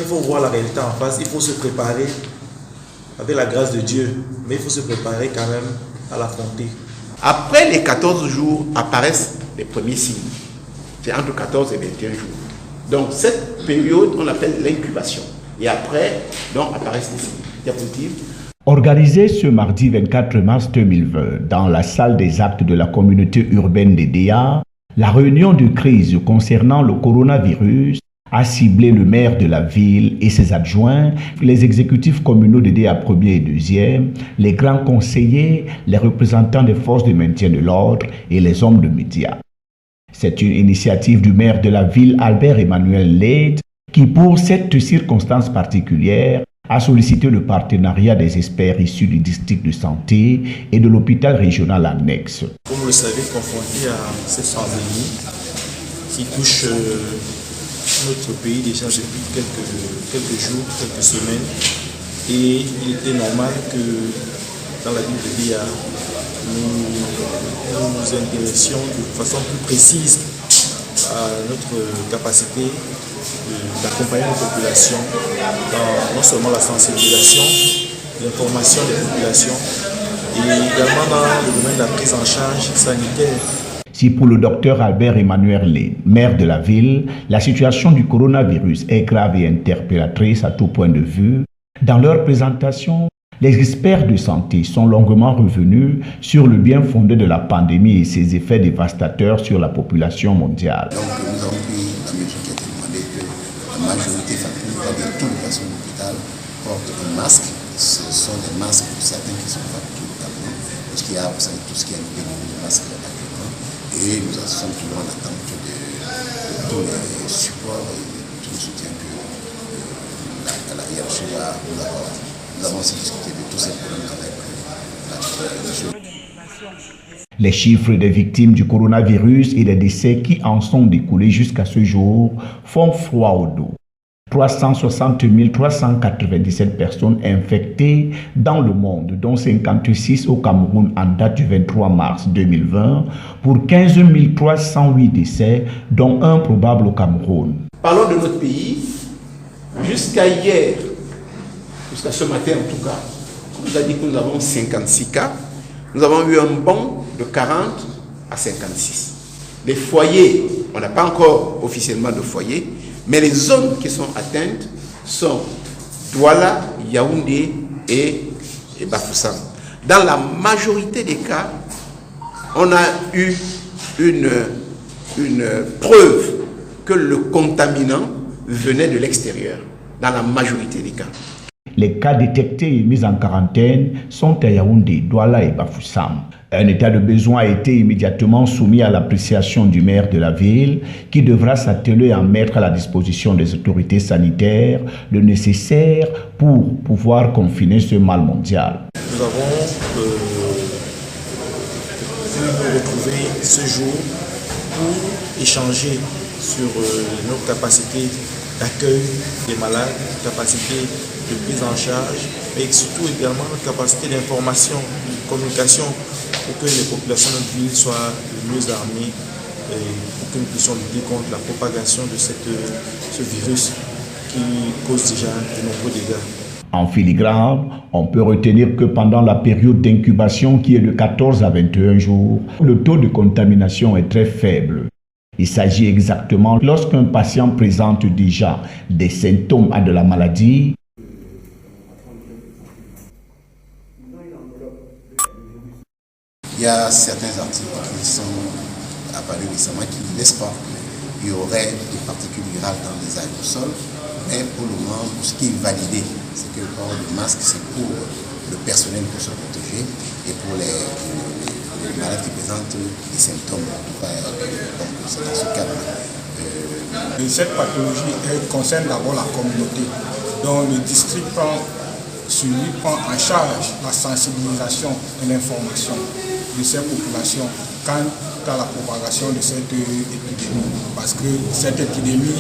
faut voir la réalité en face, il faut se préparer avec la grâce de Dieu, mais il faut se préparer quand même à l'affronter. Après les 14 jours apparaissent les premiers signes. C'est entre 14 et 21 jours. Donc cette période, on l'appelle l'incubation. Et après, donc, apparaissent les signes. Diapositive. Organisé ce mardi 24 mars 2020 dans la salle des actes de la communauté urbaine de Déa, la réunion de crise concernant le coronavirus a ciblé le maire de la ville et ses adjoints, les exécutifs communaux de Déa 1er et 2e, les grands conseillers, les représentants des forces de maintien de l'ordre et les hommes de médias. C'est une initiative du maire de la ville, Albert Emmanuel Leyde, qui pour cette circonstance particulière a sollicité le partenariat des experts issus du district de santé et de l'hôpital régional annexe. Comme vous le savez, confronté à cette pandémie qui touche notre pays déjà depuis quelques jours, quelques semaines, et il était normal que dans la ville de Déa, nous nous intéressions de façon plus précise à notre capacité d'accompagner nos populations dans non seulement la sensibilisation, l'information des populations et également dans le domaine de la prise en charge sanitaire. Si pour le docteur Albert Emmanuel Leyde, maire de la ville, la situation du coronavirus est grave et interpellatrice à tout point de vue, dans leur présentation, les experts de santé sont longuement revenus sur le bien fondé de la pandémie et ses effets dévastateurs sur la population mondiale. Donc nous avons pris la mesure qui a été demandée que la majorité, de toutes les personnes de l'hôpital portent un masque. Ce sont des masques pour certains qui sont fabriqués localement, parce qu'il y a, vous savez, tout ce qui est le pénurie de masques actuellement. Et nous sommes toujours en attente de tous les supports et de tout le soutien que la hiérarchie va nous apporter. Nous avons aussi discuté de tous ces problèmes avec la Les chiffres des victimes du coronavirus et des décès qui en sont découlés jusqu'à ce jour font froid au dos. 360 397 personnes infectées dans le monde, dont 56 au Cameroun en date du 23 mars 2020, pour 15 308 décès, dont un probable au Cameroun. Parlons de notre pays. Jusqu'à hier, jusqu'à ce matin en tout cas, on nous a dit que nous avons 56 cas. Nous avons eu un bond de 40 à 56. Les foyers, on n'a pas encore officiellement de foyer, mais les zones qui sont atteintes sont Douala, Yaoundé et Bafoussam. Dans la majorité des cas, on a eu une preuve que le contaminant venait de l'extérieur, dans la majorité des cas. Les cas détectés et mis en quarantaine sont à Yaoundé, Douala et Bafoussam. Un état de besoin a été immédiatement soumis à l'appréciation du maire de la ville qui devra s'atteler à mettre à la disposition des autorités sanitaires le nécessaire pour pouvoir confiner ce mal mondial. Nous avons pu nous retrouver ce jour pour échanger sur nos capacités d'accueil des malades, capacités de prise en charge, mais surtout également notre capacité d'information, de communication, pour que les populations de notre ville soient mieux armées et pour que nous puissions lutter contre la propagation de ce virus qui cause déjà de nombreux dégâts. En filigrane, on peut retenir que pendant la période d'incubation qui est de 14 à 21 jours, le taux de contamination est très faible. Il s'agit exactement lorsqu'un patient présente déjà des symptômes de la maladie. Il y a certains articles qui sont apparus récemment qui laissent pas qu'il y aurait des particules virales dans les aérosols, mais pour le moment, ce qui est validé, c'est que le port du masque, c'est pour le personnel pour se protéger et pour les malades qui présentent des symptômes. Donc c'est dans ce cadre-là. Cette pathologie concerne d'abord la communauté, dont le district prend en charge la sensibilisation et l'information de ces populations quant à la propagation de cette épidémie. Parce que cette épidémie,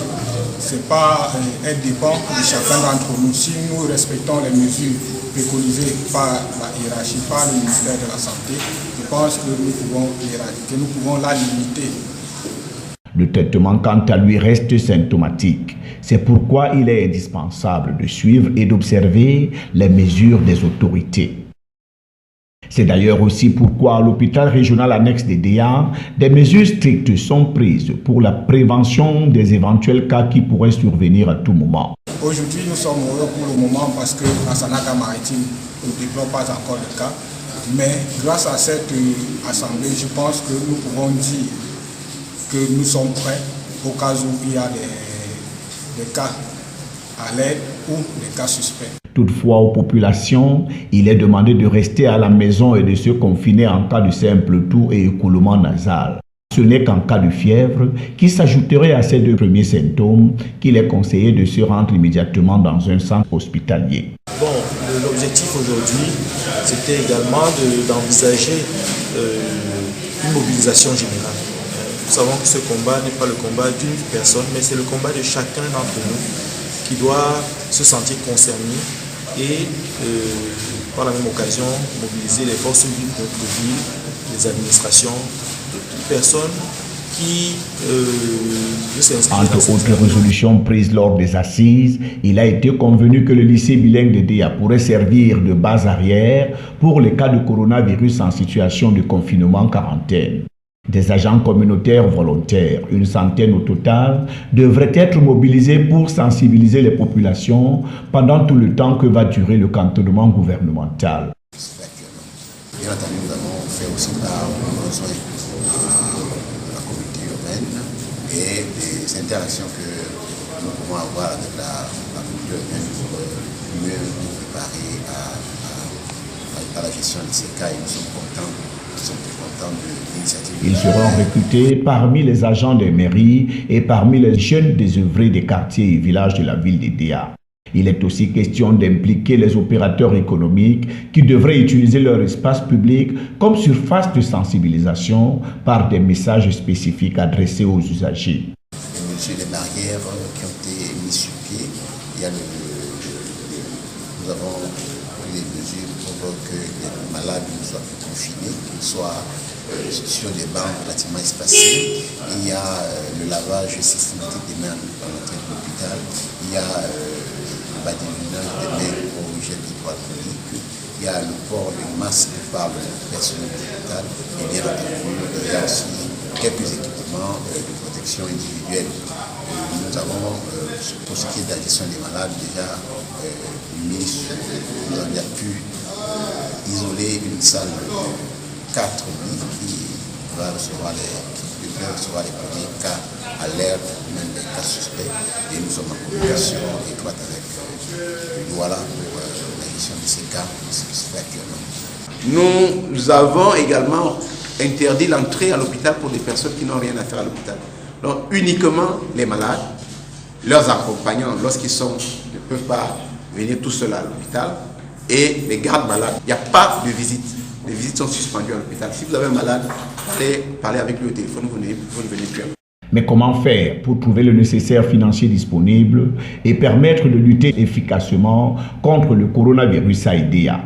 elle dépend de chacun d'entre nous. Si nous respectons les mesures préconisées par la hiérarchie, par le ministère de la Santé, je pense que nous pouvons l'éradiquer, nous pouvons la limiter. Le traitement, quant à lui, reste symptomatique. C'est pourquoi il est indispensable de suivre et d'observer les mesures des autorités. C'est d'ailleurs aussi pourquoi à l'hôpital régional annexe de Déa, des mesures strictes sont prises pour la prévention des éventuels cas qui pourraient survenir à tout moment. Aujourd'hui, nous sommes heureux pour le moment parce que la Sanaka maritime ne développe pas encore de cas. Mais grâce à cette assemblée, je pense que nous pouvons dire que nous sommes prêts au cas où il y a des cas à l'aide ou des cas suspects. Toutefois, aux populations, il est demandé de rester à la maison et de se confiner en cas de simple toux et écoulement nasal. Ce n'est qu'en cas de fièvre, qui s'ajouterait à ces deux premiers symptômes, qu'il est conseillé de se rendre immédiatement dans un centre hospitalier. Bon, l'objectif aujourd'hui, c'était également d'envisager une mobilisation générale. Nous savons que ce combat n'est pas le combat d'une personne, mais c'est le combat de chacun d'entre nous qui doit se sentir concerné et par la même occasion mobiliser les forces vives de notre ville, les administrations, toute personne qui veut s'inscrire. Entre autres résolutions prises lors des assises, il a été convenu que le lycée bilingue de Déa pourrait servir de base arrière pour les cas de coronavirus en situation de confinement quarantaine. Des agents communautaires volontaires, une centaine au total, devraient être mobilisés pour sensibiliser les populations pendant tout le temps que va durer le cantonnement gouvernemental. Bien entendu, nous avons fait aussi part aux besoins de la communauté urbaine et des interactions que nous pouvons avoir avec la communauté urbaine pour mieux nous préparer à la gestion de ces cas et nous sommes contents. Ils seront recrutés parmi les agents des mairies et parmi les jeunes désœuvrés des quartiers et villages de la ville de Déa. Il est aussi question d'impliquer les opérateurs économiques qui devraient utiliser leur espace public comme surface de sensibilisation par des messages spécifiques adressés aux usagers. Les barrières qui ont été mises sur pied, nous avons pris des mesures pour que les malades ne soient plus confinés, qu'ils soient sur des bancs relativement espacés. Il y a le lavage systématique des mains dans l'entrée de l'hôpital. Il y a le badinage des mains au gel hydroalcoolique. Il y a le port du masque par le personnel de l'hôpital. Et bien entendu, il y a aussi quelques équipements de protection individuelle. Nous avons, pour ce qui est de la gestion des malades, déjà nous avons déjà pu isoler une salle de 4 lits qui devrait recevoir les premiers cas à l'alerte, même des cas suspects. Et nous sommes en communication étroite avec Douala pour la gestion de ces cas qui se fait actuellement. Nous avons également interdit l'entrée à l'hôpital pour les personnes qui n'ont rien à faire à l'hôpital. Donc uniquement les malades, leurs accompagnants, lorsqu'ils ne peuvent pas venir tout seuls à l'hôpital, et les gardes malades. Il n'y a pas de visite. Les visites sont suspendues à l'hôpital. Si vous avez un malade, allez parler avec lui au téléphone, vous ne venez plus. Mais comment faire pour trouver le nécessaire financier disponible et permettre de lutter efficacement contre le coronavirus à Déa?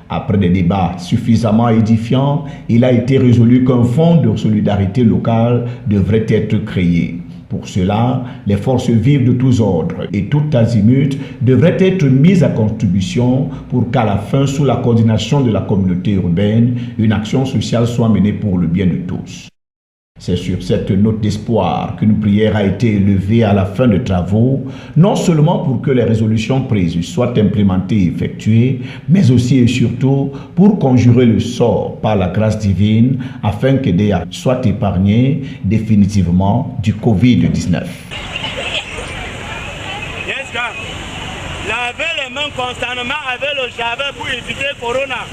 Après des débats suffisamment édifiants, il a été résolu qu'un fonds de solidarité locale devrait être créé. Pour cela, les forces vives de tous ordres et tout azimut devraient être mises à contribution pour qu'à la fin, sous la coordination de la communauté urbaine, une action sociale soit menée pour le bien de tous. C'est sur cette note d'espoir qu'une prière a été élevée à la fin des travaux, non seulement pour que les résolutions prises soient implémentées et effectuées, mais aussi et surtout pour conjurer le sort par la grâce divine afin que Déa soit épargné définitivement du Covid-19. Lavez les mains constamment avec le javel pour éviter le corona.